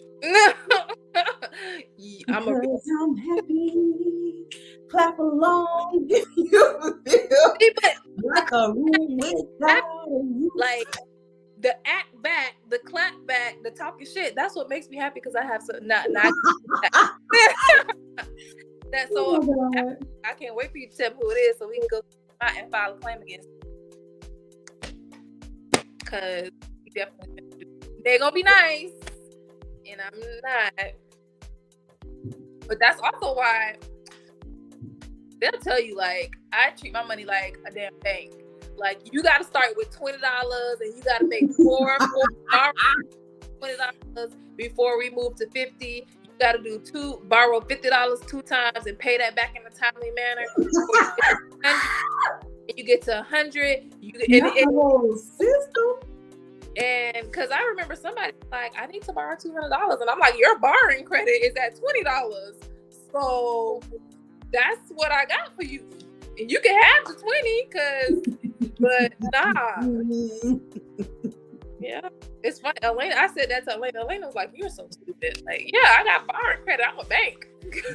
happy. Clap along if you feel like a room without you. Like the act back, the clap back, the talking shit. That's what makes me happy because I have some not that. So I can't wait for you to tell me who it is so we can go out and file a claim against. Cause we definitely they're gonna be nice, and I'm not. But that's also why they'll tell you, like, I treat my money like a damn bank. Like, you got to start with $20 and you got to make $20 before we move to $50. You got to borrow $50 2 times and pay that back in a timely manner. And you get to $100. And because I remember somebody like, I need to borrow $200, and I'm like, your borrowing credit is at $20, so that's what I got for you, and you can have the 20, but nah. Yeah, it's funny. Elena, I said that to Elena. Elena was like, "You're so stupid." Like, yeah, I got borrowing credit. I'm a bank.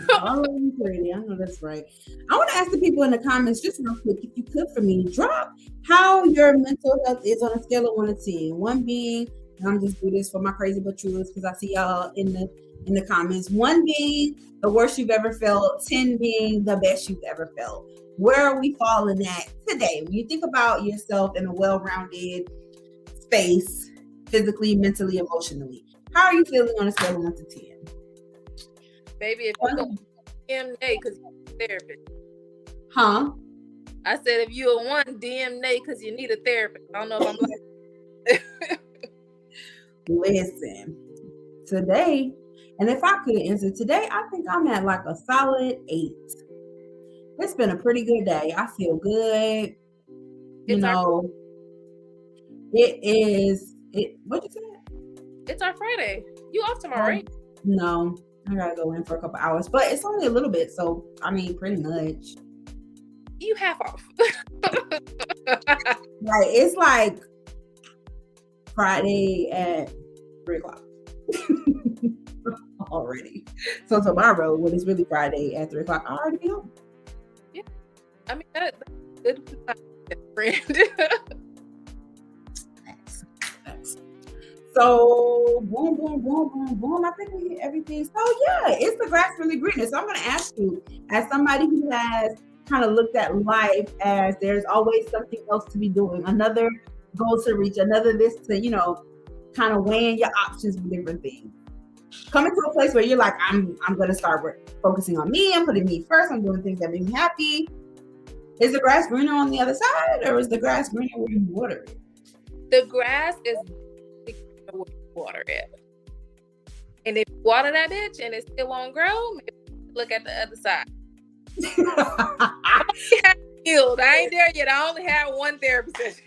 Borrowing credit. I know that's right. I want to ask the people in the comments just real quick, if you could, for me, drop how your mental health is on a scale of 1 to 10. 1 being, and I'm just doing this for my crazy but truths because I see y'all in the comments. 1 being the worst you've ever felt. 10 being the best you've ever felt. Where are we falling at today? When you think about yourself in a well-rounded space, physically, mentally, emotionally, how are you feeling on a scale of 1 to 10? Baby, if you go DM Nay because you're a therapist. Huh? I said if you're a 1, DM Nay because you need a therapist. I don't know if I'm like Listen, today, and if I could answer today, I think I'm at like a solid 8. It's been a pretty good day. I feel good. What you said? It's our Friday. You off tomorrow, right? No, I gotta go in for a couple hours, but it's only a little bit, so I mean, pretty much. You half off. Right, it's like Friday at 3:00 already. So tomorrow, when it's really Friday at 3:00, I'll already be home. Yeah, I mean that's friend. Thanks. So boom, boom, boom, boom, boom. I think we hit everything. So yeah, it's the grass really greener. So I'm gonna ask you, as somebody who has kind of looked at life as there's always something else to be doing, another goal to reach, another this to, kind of weighing your options with different things. Coming to a place where you're like, I'm gonna start focusing on me. I'm putting me first. I'm doing things that make me happy. Is the grass greener on the other side, or is the grass greener where you water it? The grass is where you water it. And if you water that bitch and it still won't grow, maybe look at the other side. I ain't there yet. I only had 1 therapist.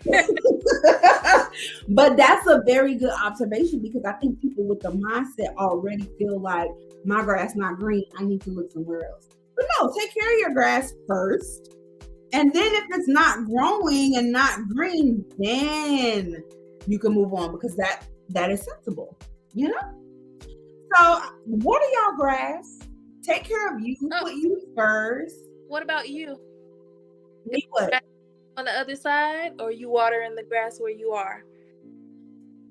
But that's a very good observation, because I think people with the mindset already feel like my grass not green, I need to look somewhere else. But no, take care of your grass first. And then if it's not growing and not green, then you can move on, because that is sensible, So water y'all grass. Take care of you. Put you first. What about you? Me what? On the other side, or you watering the grass where you are?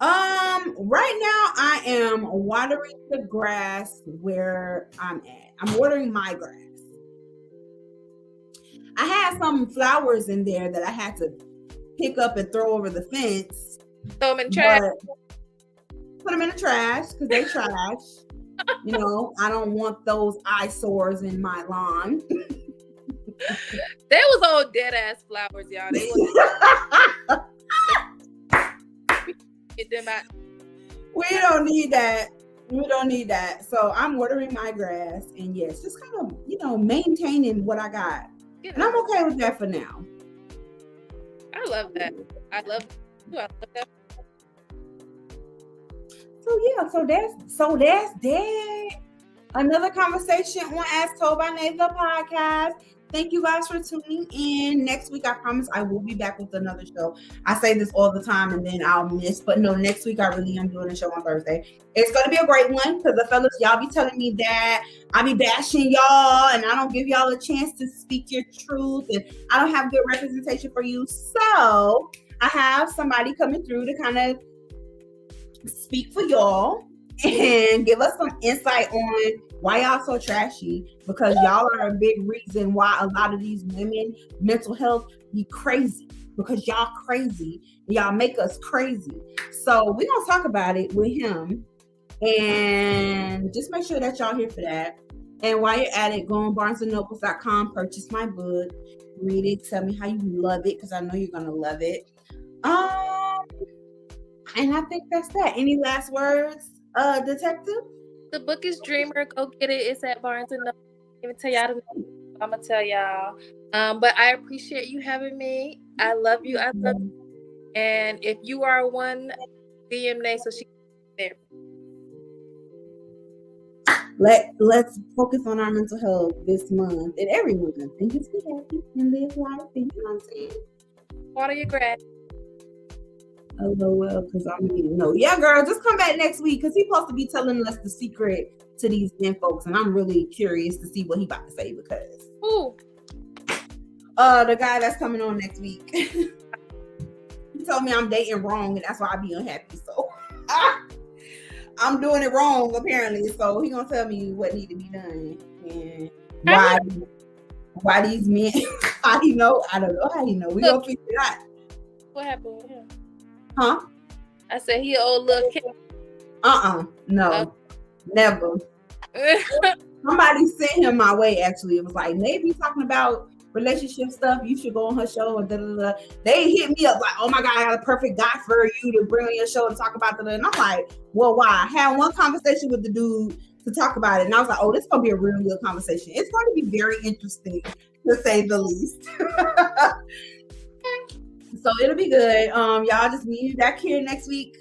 Right now I am watering the grass where I'm at. I'm watering my grass. I had some flowers in there that I had to pick up and throw over the fence. Throw them in the trash. Put them in the trash because they trash. I don't want those eyesores in my lawn. They was all dead ass flowers, y'all. They was get them out. We don't need that. We don't need that. So I'm watering my grass, and yes, just kind of, maintaining what I got. And I'm okay with that for now. I love that. I love that. So that's that. Another conversation on As Told by Nate, the podcast. Thank you guys for tuning in. Next week, I promise I will be back with another show. I say this all the time and then I'll miss. But no, next week I really am doing a show on Thursday. It's going to be a great one because the fellas, y'all be telling me that I be bashing y'all and I don't give y'all a chance to speak your truth and I don't have good representation for you. So I have somebody coming through to kind of speak for y'all and give us some insight on why y'all so trashy, because y'all are a big reason why a lot of these women mental health be crazy, because y'all crazy and y'all make us crazy. So we're gonna talk about it with him, and just make sure that y'all here for that. And while you're at it, go on barnesandnobles.com, purchase my book, read it, tell me how you love it, because I know you're gonna love it. And I think that's that. Any last words, detective? The book is Dreamer. Go get it. It's at Barnes and Noble. Even tell y'all I'm gonna tell y'all. But I appreciate you having me. I love you. I love you. And if you are one, DM Nate so she can there. Let's focus on our mental health this month and every month, and just be happy and live life. And you know what I'm saying? Water your grass. LOL, because I'm gonna know. Yeah, girl, just come back next week because he's supposed to be telling us the secret to these men folks, and I'm really curious to see what he about to say because the guy that's coming on next week, he told me I'm dating wrong, and that's why I be unhappy. So I'm doing it wrong apparently. So he gonna tell me what need to be done and why these men. How he know? I don't know how he know. We gonna figure it out. What happened with him? Huh? I said he old little kid. No, never. Somebody sent him my way. Actually, it was like, maybe talking about relationship stuff. You should go on her show and da da da. They hit me up like, oh my god, I got a perfect guy for you to bring on your show to talk about that. And I'm like, well, why? I had one conversation with the dude to talk about it, and I was like, oh, this is gonna be a real good conversation. It's going to be very interesting to say the least. So it'll be good. Y'all just meet me back here next week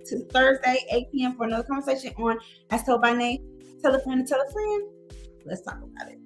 to Thursday, 8 p.m. for another conversation on As Told by Nate. Tell a friend to tell a friend. Let's talk about it.